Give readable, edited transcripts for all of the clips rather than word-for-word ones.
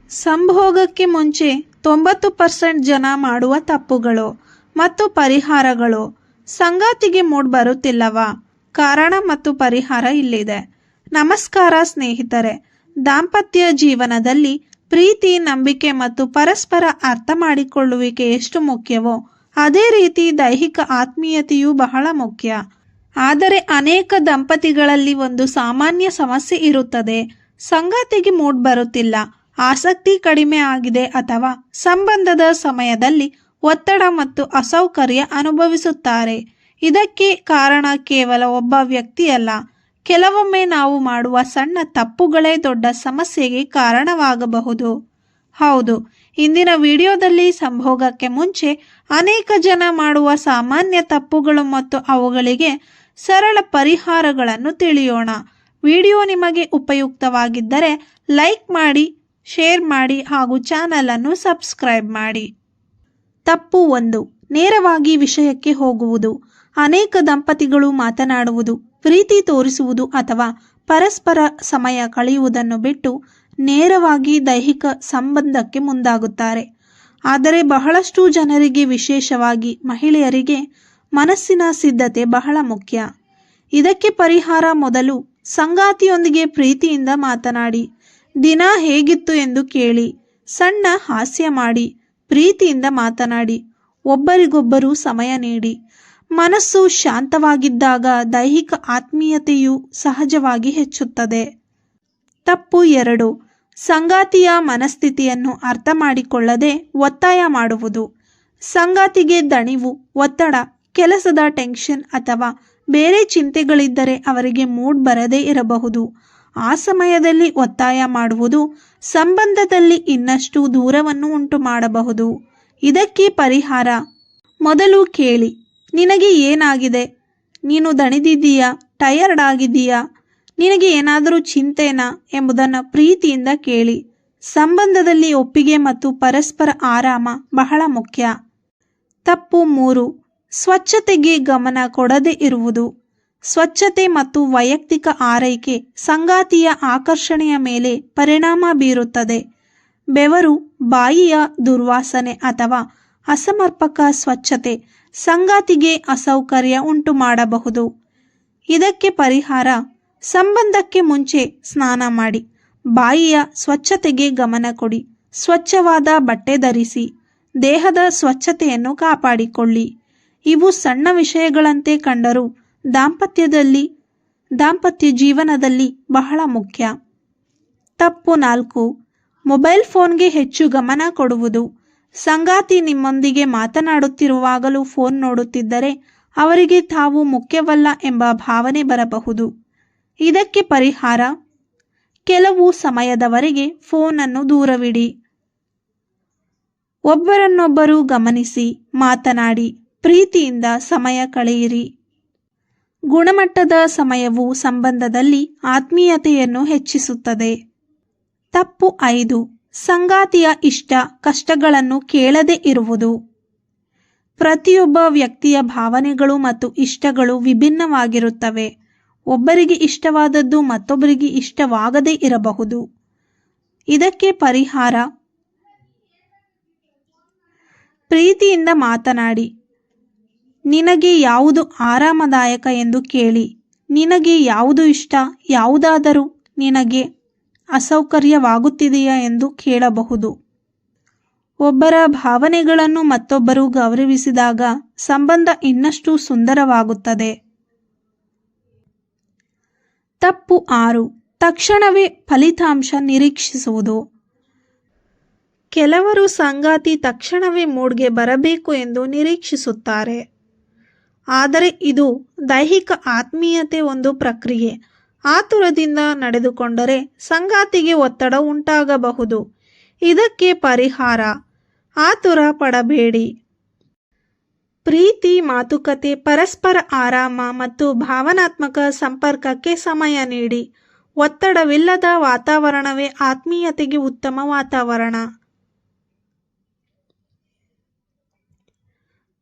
ಸಂಭೋಗಕ್ಕೆ ಮುಂಚೆ 90% ಜನ ಮಾಡುವ ತಪ್ಪುಗಳು ಮತ್ತು ಪರಿಹಾರಗಳು. ಸಂಗಾತಿಗೆ ಮೂಡ್ ಬರುತ್ತಿಲ್ಲವಾ? ಕಾರಣ ಮತ್ತು ಪರಿಹಾರ ಇಲ್ಲಿದೆ. ನಮಸ್ಕಾರ ಸ್ನೇಹಿತರೆ. ದಾಂಪತ್ಯ ಜೀವನದಲ್ಲಿ ಪ್ರೀತಿ, ನಂಬಿಕೆ ಮತ್ತು ಪರಸ್ಪರ ಅರ್ಥ ಮಾಡಿಕೊಳ್ಳುವಿಕೆ ಎಷ್ಟು ಮುಖ್ಯವೋ ಅದೇ ರೀತಿ ದೈಹಿಕ ಆತ್ಮೀಯತೆಯೂ ಬಹಳ ಮುಖ್ಯ. ಆದರೆ ಅನೇಕ ದಂಪತಿಗಳಲ್ಲಿ ಒಂದು ಸಾಮಾನ್ಯ ಸಮಸ್ಯೆ ಇರುತ್ತದೆ. ಸಂಗಾತಿಗೆ ಮೂಡ್ ಬರುತ್ತಿಲ್ಲ, ಆಸಕ್ತಿ ಕಡಿಮೆ ಆಗಿದೆ ಅಥವಾ ಸಂಬಂಧದ ಸಮಯದಲ್ಲಿ ಒತ್ತಡ ಮತ್ತು ಅಸೌಕರ್ಯ ಅನುಭವಿಸುತ್ತಾರೆ. ಇದಕ್ಕೆ ಕಾರಣ ಕೇವಲ ಒಬ್ಬ ವ್ಯಕ್ತಿಯಲ್ಲ. ಕೆಲವೊಮ್ಮೆ ನಾವು ಮಾಡುವ ಸಣ್ಣ ತಪ್ಪುಗಳೇ ದೊಡ್ಡ ಸಮಸ್ಯೆಗೆ ಕಾರಣವಾಗಬಹುದು. ಹೌದು, ಇಂದಿನ ವಿಡಿಯೋದಲ್ಲಿ ಸಂಭೋಗಕ್ಕೆ ಮುಂಚೆ ಅನೇಕ ಜನ ಮಾಡುವ ಸಾಮಾನ್ಯ ತಪ್ಪುಗಳು ಮತ್ತು ಅವುಗಳಿಗೆ ಸರಳ ಪರಿಹಾರಗಳನ್ನು ತಿಳಿಯೋಣ. ವಿಡಿಯೋ ನಿಮಗೆ ಉಪಯುಕ್ತವಾಗಿದ್ದರೆ ಲೈಕ್ ಮಾಡಿ, ಶೇರ್ ಮಾಡಿ ಹಾಗೂ ಚಾನಲ್ ಅನ್ನು ಸಬ್ಸ್ಕ್ರೈಬ್ ಮಾಡಿ. ತಪ್ಪು 1. ನೇರವಾಗಿ ವಿಷಯಕ್ಕೆ ಹೋಗುವುದು. ಅನೇಕ ದಂಪತಿಗಳು ಮಾತನಾಡುವುದು, ಪ್ರೀತಿ ತೋರಿಸುವುದು ಅಥವಾ ಪರಸ್ಪರ ಸಮಯ ಕಳೆಯುವುದನ್ನು ಬಿಟ್ಟು ನೇರವಾಗಿ ದೈಹಿಕ ಸಂಬಂಧಕ್ಕೆ ಮುಂದಾಗುತ್ತಾರೆ. ಆದರೆ ಬಹಳಷ್ಟು ಜನರಿಗೆ, ವಿಶೇಷವಾಗಿ ಮಹಿಳೆಯರಿಗೆ, ಮನಸ್ಸಿನ ಸಿದ್ಧತೆ ಬಹಳ ಮುಖ್ಯ. ಇದಕ್ಕೆ ಪರಿಹಾರ: ಮೊದಲು ಸಂಗಾತಿಯೊಂದಿಗೆ ಪ್ರೀತಿಯಿಂದ ಮಾತನಾಡಿ. ದಿನ ಹೇಗಿತ್ತು ಎಂದು ಕೇಳಿ. ಸಣ್ಣ ಹಾಸ್ಯ ಮಾಡಿ. ಪ್ರೀತಿಯಿಂದ ಮಾತನಾಡಿ. ಒಬ್ಬರಿಗೊಬ್ಬರು ಸಮಯ ನೀಡಿ. ಮನಸ್ಸು ಶಾಂತವಾಗಿದ್ದಾಗ ದೈಹಿಕ ಆತ್ಮೀಯತೆಯು ಸಹಜವಾಗಿ ಹೆಚ್ಚುತ್ತದೆ. ತಪ್ಪು 2. ಸಂಗಾತಿಯ ಮನಸ್ಥಿತಿಯನ್ನು ಅರ್ಥ ಮಾಡಿಕೊಳ್ಳದೆ ಒತ್ತಾಯ ಮಾಡುವುದು. ಸಂಗಾತಿಗೆ ದಣಿವು, ಒತ್ತಡ, ಕೆಲಸದ ಟೆನ್ಷನ್ ಅಥವಾ ಬೇರೆ ಚಿಂತೆಗಳಿದ್ದರೆ ಅವರಿಗೆ ಮೂಡ್ ಬರದೇ ಇರಬಹುದು. ಆ ಸಮಯದಲ್ಲಿ ಒತ್ತಾಯ ಮಾಡುವುದು ಸಂಬಂಧದಲ್ಲಿ ಇನ್ನಷ್ಟು ದೂರವನ್ನು ಉಂಟು ಮಾಡಬಹುದು. ಇದಕ್ಕೆ ಪರಿಹಾರ: ಮೊದಲು ಕೇಳಿ. ನಿನಗೆ ಏನಾಗಿದೆ? ನೀನು ದಣಿದಿದ್ದೀಯಾ? ಟಯರ್ಡ್ ಆಗಿದ್ದೀಯಾ? ನಿನಗೆ ಏನಾದರೂ ಚಿಂತೆನಾ ಎಂಬುದನ್ನು ಪ್ರೀತಿಯಿಂದ ಕೇಳಿ. ಸಂಬಂಧದಲ್ಲಿ ಒಪ್ಪಿಗೆ ಮತ್ತು ಪರಸ್ಪರ ಆರಾಮ ಬಹಳ ಮುಖ್ಯ. ತಪ್ಪು 3. ಸ್ವಚ್ಛತೆಗೆ ಗಮನ ಕೊಡದೇ ಇರುವುದು. ಸ್ವಚ್ಛತೆ ಮತ್ತು ವೈಯಕ್ತಿಕ ಆರೈಕೆ ಸಂಗಾತಿಯ ಆಕರ್ಷಣೆಯ ಮೇಲೆ ಪರಿಣಾಮ ಬೀರುತ್ತದೆ. ಬೆವರು, ಬಾಯಿಯ ದುರ್ವಾಸನೆ ಅಥವಾ ಅಸಮರ್ಪಕ ಸ್ವಚ್ಛತೆ ಸಂಗಾತಿಗೆ ಅಸೌಕರ್ಯ ಉಂಟು ಮಾಡಬಹುದು. ಇದಕ್ಕೆ ಪರಿಹಾರ: ಸಂಬಂಧಕ್ಕೆ ಮುಂಚೆ ಸ್ನಾನ ಮಾಡಿ. ಬಾಯಿಯ ಸ್ವಚ್ಛತೆಗೆ ಗಮನ ಕೊಡಿ. ಸ್ವಚ್ಛವಾದ ಬಟ್ಟೆ ಧರಿಸಿ. ದೇಹದ ಸ್ವಚ್ಛತೆಯನ್ನು ಕಾಪಾಡಿಕೊಳ್ಳಿ. ಇವು ಸಣ್ಣ ವಿಷಯಗಳಂತೆ ಕಂಡರೂ ದಾಂಪತ್ಯ ಜೀವನದಲ್ಲಿ ಬಹಳ ಮುಖ್ಯ. ತಪ್ಪು 4. ಮೊಬೈಲ್ ಫೋನ್ಗೆ ಹೆಚ್ಚು ಗಮನ ಕೊಡುವುದು. ಸಂಗಾತಿ ನಿಮ್ಮೊಂದಿಗೆ ಮಾತನಾಡುತ್ತಿರುವಾಗಲೂ ಫೋನ್ ನೋಡುತ್ತಿದ್ದರೆ ಅವರಿಗೆ ತಾವು ಮುಖ್ಯವಲ್ಲ ಎಂಬ ಭಾವನೆ ಬರಬಹುದು. ಇದಕ್ಕೆ ಪರಿಹಾರ: ಕೆಲವು ಸಮಯದವರೆಗೆ ಫೋನನ್ನು ದೂರವಿಡಿ. ಒಬ್ಬರನ್ನೊಬ್ಬರು ಗಮನಿಸಿ, ಮಾತನಾಡಿ, ಪ್ರೀತಿಯಿಂದ ಸಮಯ ಕಳೆಯಿರಿ. ಗುಣಮಟ್ಟದ ಸಮಯವು ಸಂಬಂಧದಲ್ಲಿ ಆತ್ಮೀಯತೆಯನ್ನು ಹೆಚ್ಚಿಸುತ್ತದೆ. ತಪ್ಪು 5. ಸಂಗಾತಿಯ ಇಷ್ಟ, ಕಷ್ಟಗಳನ್ನು ಕೇಳದೇ ಇರುವುದು. ಪ್ರತಿಯೊಬ್ಬ ವ್ಯಕ್ತಿಯ ಭಾವನೆಗಳು ಮತ್ತು ಇಷ್ಟಗಳು ವಿಭಿನ್ನವಾಗಿರುತ್ತವೆ. ಒಬ್ಬರಿಗೆ ಇಷ್ಟವಾದದ್ದು ಮತ್ತೊಬ್ಬರಿಗೆ ಇಷ್ಟವಾಗದೇ ಇರಬಹುದು. ಇದಕ್ಕೆ ಪರಿಹಾರ: ಪ್ರೀತಿಯಿಂದ ಮಾತನಾಡಿ. ನಿನಗೆ ಯಾವುದು ಆರಾಮದಾಯಕ ಎಂದು ಕೇಳಿ. ನಿನಗೆ ಯಾವುದು ಇಷ್ಟ? ಯಾವುದಾದರೂ ನಿನಗೆ ಅಸೌಕರ್ಯವಾಗುತ್ತಿದೆಯಾ ಎಂದು ಕೇಳಬಹುದು. ಒಬ್ಬರ ಭಾವನೆಗಳನ್ನು ಮತ್ತೊಬ್ಬರು ಗೌರವಿಸಿದಾಗ ಸಂಬಂಧ ಇನ್ನಷ್ಟು ಸುಂದರವಾಗುತ್ತದೆ. ತಪ್ಪು 6. ತಕ್ಷಣವೇ ಫಲಿತಾಂಶ ನಿರೀಕ್ಷಿಸುವುದು. ಕೆಲವರು ಸಂಗಾತಿ ತಕ್ಷಣವೇ ಮೂಡ್ಗೆ ಬರಬೇಕು ಎಂದು ನಿರೀಕ್ಷಿಸುತ್ತಾರೆ. ಆದರೆ ಇದು ದೈಹಿಕ ಆತ್ಮೀಯತೆ ಒಂದು ಪ್ರಕ್ರಿಯೆ. ಆತುರದಿಂದ ನಡೆದುಕೊಂಡರೆ ಸಂಗಾತಿಗೆ ಒತ್ತಡ ಉಂಟಾಗಬಹುದು. ಇದಕ್ಕೆ ಪರಿಹಾರ: ಆತುರ ಪಡಬೇಡಿ. ಪ್ರೀತಿ, ಮಾತುಕತೆ, ಪರಸ್ಪರ ಆರಾಮ ಮತ್ತು ಭಾವನಾತ್ಮಕ ಸಂಪರ್ಕಕ್ಕೆ ಸಮಯ ನೀಡಿ. ಒತ್ತಡವಿಲ್ಲದ ವಾತಾವರಣವೇ ಆತ್ಮೀಯತೆಗೆ ಉತ್ತಮ ವಾತಾವರಣ.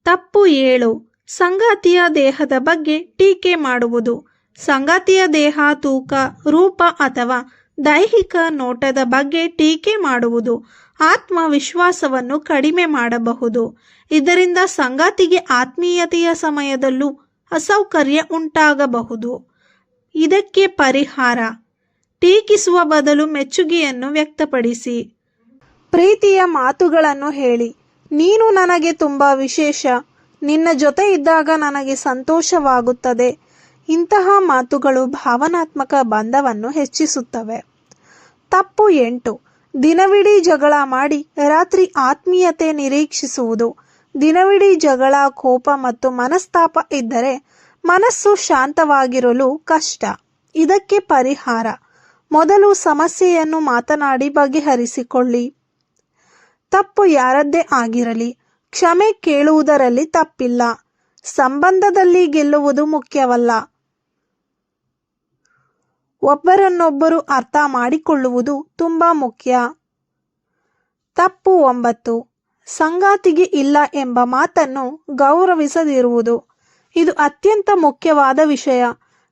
ತಪ್ಪು 7. ಸಂಗಾತಿಯ ದೇಹದ ಬಗ್ಗೆ ಟೀಕೆ ಮಾಡುವುದು. ಸಂಗಾತಿಯ ದೇಹ, ತೂಕ, ರೂಪ ಅಥವಾ ದೈಹಿಕ ನೋಟದ ಬಗ್ಗೆ ಟೀಕೆ ಮಾಡುವುದು ಆತ್ಮವಿಶ್ವಾಸವನ್ನು ಕಡಿಮೆ ಮಾಡಬಹುದು. ಇದರಿಂದ ಸಂಗಾತಿಗೆ ಆತ್ಮೀಯತೆಯ ಸಮಯದಲ್ಲೂ ಅಸೌಕರ್ಯ ಉಂಟಾಗಬಹುದು. ಇದಕ್ಕೆ ಪರಿಹಾರ: ಟೀಕಿಸುವ ಬದಲು ಮೆಚ್ಚುಗೆಯನ್ನು ವ್ಯಕ್ತಪಡಿಸಿ. ಪ್ರೀತಿಯ ಮಾತುಗಳನ್ನು ಹೇಳಿ. ನೀನು ನನಗೆ ತುಂಬ ವಿಶೇಷ. ನಿನ್ನ ಜೊತೆ ಇದ್ದಾಗ ನನಗೆ ಸಂತೋಷವಾಗುತ್ತದೆ. ಇಂತಹ ಮಾತುಗಳು ಭಾವನಾತ್ಮಕ ಬಂಧವನ್ನು ಹೆಚ್ಚಿಸುತ್ತವೆ. ತಪ್ಪು 8. ದಿನವಿಡೀ ಜಗಳ ಮಾಡಿ ರಾತ್ರಿ ಆತ್ಮೀಯತೆ ನಿರೀಕ್ಷಿಸುವುದು. ದಿನವಿಡೀ ಜಗಳ, ಕೋಪ ಮತ್ತು ಮನಸ್ತಾಪ ಇದ್ದರೆ ಮನಸ್ಸು ಶಾಂತವಾಗಿರಲು ಕಷ್ಟ. ಇದಕ್ಕೆ ಪರಿಹಾರ: ಮೊದಲು ಸಮಸ್ಯೆಯನ್ನು ಮಾತನಾಡಿ ಬಗೆಹರಿಸಿಕೊಳ್ಳಿ. ತಪ್ಪು ಯಾರದ್ದೇ ಆಗಿರಲಿ ಕ್ಷಮೆ ಕೇಳುವುದರಲ್ಲಿ ತಪ್ಪಿಲ್ಲ. ಸಂಬಂಧದಲ್ಲಿ ಗೆಲ್ಲುವುದು ಮುಖ್ಯವಲ್ಲ, ಒಬ್ಬರನ್ನೊಬ್ಬರು ಅರ್ಥ ಮಾಡಿಕೊಳ್ಳುವುದು ತುಂಬ ಮುಖ್ಯ. ತಪ್ಪು 9. ಸಂಗಾತಿಗೆ ಇಲ್ಲ ಎಂಬ ಮಾತನ್ನು ಗೌರವಿಸದಿರುವುದು. ಇದು ಅತ್ಯಂತ ಮುಖ್ಯವಾದ ವಿಷಯ.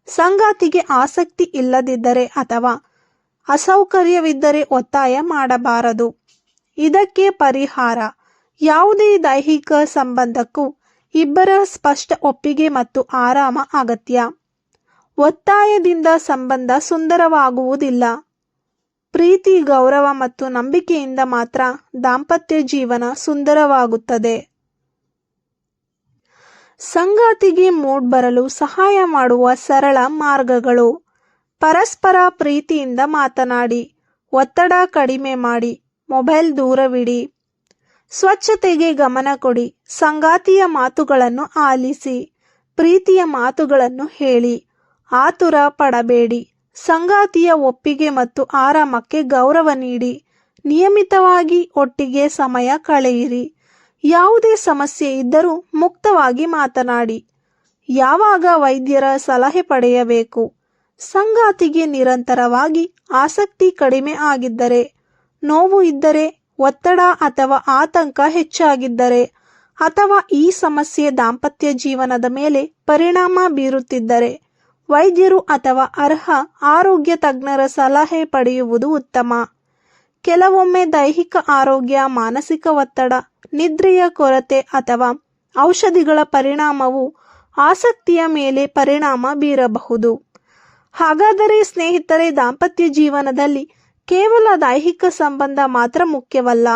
ಸಂಗಾತಿಗೆ ಆಸಕ್ತಿ ಇಲ್ಲದಿದ್ದರೆ ಅಥವಾ ಅಸೌಕರ್ಯವಿದ್ದರೆ ಒತ್ತಾಯ ಮಾಡಬಾರದು. ಇದಕ್ಕೆ ಪರಿಹಾರ: ಯಾವುದೇ ದೈಹಿಕ ಸಂಬಂಧಕ್ಕೂ ಇಬ್ಬರ ಸ್ಪಷ್ಟ ಒಪ್ಪಿಗೆ ಮತ್ತು ಆರಾಮ ಅಗತ್ಯ. ಒತ್ತಾಯದಿಂದ ಸಂಬಂಧ ಸುಂದರವಾಗುವುದಿಲ್ಲ. ಪ್ರೀತಿ, ಗೌರವ ಮತ್ತು ನಂಬಿಕೆಯಿಂದ ಮಾತ್ರ ದಾಂಪತ್ಯ ಜೀವನ ಸುಂದರವಾಗುತ್ತದೆ. ಸಂಗಾತಿಗೆ ಮೂಡ್ ಬರಲು ಸಹಾಯ ಮಾಡುವ ಸರಳ ಮಾರ್ಗಗಳು: ಪರಸ್ಪರ ಪ್ರೀತಿಯಿಂದ ಮಾತನಾಡಿ, ಒತ್ತಡ ಕಡಿಮೆ ಮಾಡಿ, ಮೊಬೈಲ್ ದೂರವಿಡಿ, ಸ್ವಚ್ಛತೆಗೆ ಗಮನ ಕೊಡಿ, ಸಂಗಾತಿಯ ಮಾತುಗಳನ್ನು ಆಲಿಸಿ, ಪ್ರೀತಿಯ ಮಾತುಗಳನ್ನು ಹೇಳಿ, ಆತುರ ಪಡಬೇಡಿ, ಸಂಗಾತಿಯ ಒಪ್ಪಿಗೆ ಮತ್ತು ಆರಾಮಕ್ಕೆ ಗೌರವ ನೀಡಿ, ನಿಯಮಿತವಾಗಿ ಒಟ್ಟಿಗೆ ಸಮಯ ಕಳೆಯಿರಿ. ಯಾವುದೇ ಸಮಸ್ಯೆ ಇದ್ದರೂ ಮುಕ್ತವಾಗಿ ಮಾತನಾಡಿ. ಯಾವಾಗ ವೈದ್ಯರ ಸಲಹೆ ಪಡೆಯಬೇಕು? ಸಂಗಾತಿಗೆ ನಿರಂತರವಾಗಿ ಆಸಕ್ತಿ ಕಡಿಮೆ ಆಗಿದ್ದರೆ, ನೋವು ಇದ್ದರೆ, ಒತ್ತಡ ಅಥವಾ ಆತಂಕ ಹೆಚ್ಚಾಗಿದ್ದರೆ, ಅಥವಾ ಈ ಸಮಸ್ಯೆ ದಾಂಪತ್ಯ ಜೀವನದ ಮೇಲೆ ಪರಿಣಾಮ ಬೀರುತ್ತಿದ್ದರೆ ವೈದ್ಯರು ಅಥವಾ ಅರ್ಹ ಆರೋಗ್ಯ ತಜ್ಞರ ಸಲಹೆ ಪಡೆಯುವುದು ಉತ್ತಮ. ಕೆಲವೊಮ್ಮೆ ದೈಹಿಕ ಆರೋಗ್ಯ, ಮಾನಸಿಕ ಒತ್ತಡ, ನಿದ್ರೆಯ ಕೊರತೆ ಅಥವಾ ಔಷಧಿಗಳ ಪರಿಣಾಮವು ಆಸಕ್ತಿಯ ಮೇಲೆ ಪರಿಣಾಮ ಬೀರಬಹುದು. ಹಾಗಾದರೆ ಸ್ನೇಹಿತರೆ, ದಾಂಪತ್ಯ ಜೀವನದಲ್ಲಿ ಕೇವಲ ದೈಹಿಕ ಸಂಬಂಧ ಮಾತ್ರ ಮುಖ್ಯವಲ್ಲ.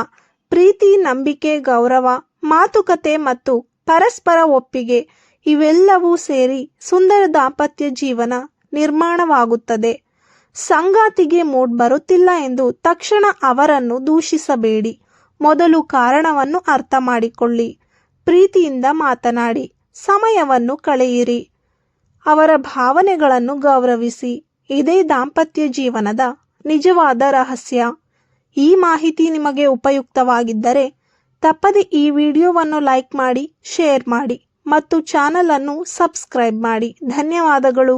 ಪ್ರೀತಿ, ನಂಬಿಕೆ, ಗೌರವ, ಮಾತುಕತೆ ಮತ್ತು ಪರಸ್ಪರ ಒಪ್ಪಿಗೆ ಇವೆಲ್ಲವೂ ಸೇರಿ ಸುಂದರ ದಾಂಪತ್ಯ ಜೀವನ ನಿರ್ಮಾಣವಾಗುತ್ತದೆ. ಸಂಗಾತಿಗೆ ಮೂಡ್ ಬರುತ್ತಿಲ್ಲ ಎಂದು ತಕ್ಷಣ ಅವರನ್ನು ದೂಷಿಸಬೇಡಿ. ಮೊದಲು ಕಾರಣವನ್ನು ಅರ್ಥ ಮಾಡಿಕೊಳ್ಳಿ. ಪ್ರೀತಿಯಿಂದ ಮಾತನಾಡಿ, ಸಮಯವನ್ನು ಕಳೆಯಿರಿ, ಅವರ ಭಾವನೆಗಳನ್ನು ಗೌರವಿಸಿ. ಇದೇ ದಾಂಪತ್ಯ ಜೀವನದ ನಿಜವಾದ ರಹಸ್ಯ. ಈ ಮಾಹಿತಿ ನಿಮಗೆ ಉಪಯುಕ್ತವಾಗಿದ್ದರೆ ತಪ್ಪದೆ ಈ ವಿಡಿಯೋವನ್ನು ಲೈಕ್ ಮಾಡಿ, ಶೇರ್ ಮಾಡಿ ಮತ್ತು ಚಾನಲ್ ಅನ್ನು ಸಬ್ಸ್ಕ್ರೈಬ್ ಮಾಡಿ. ಧನ್ಯವಾದಗಳು.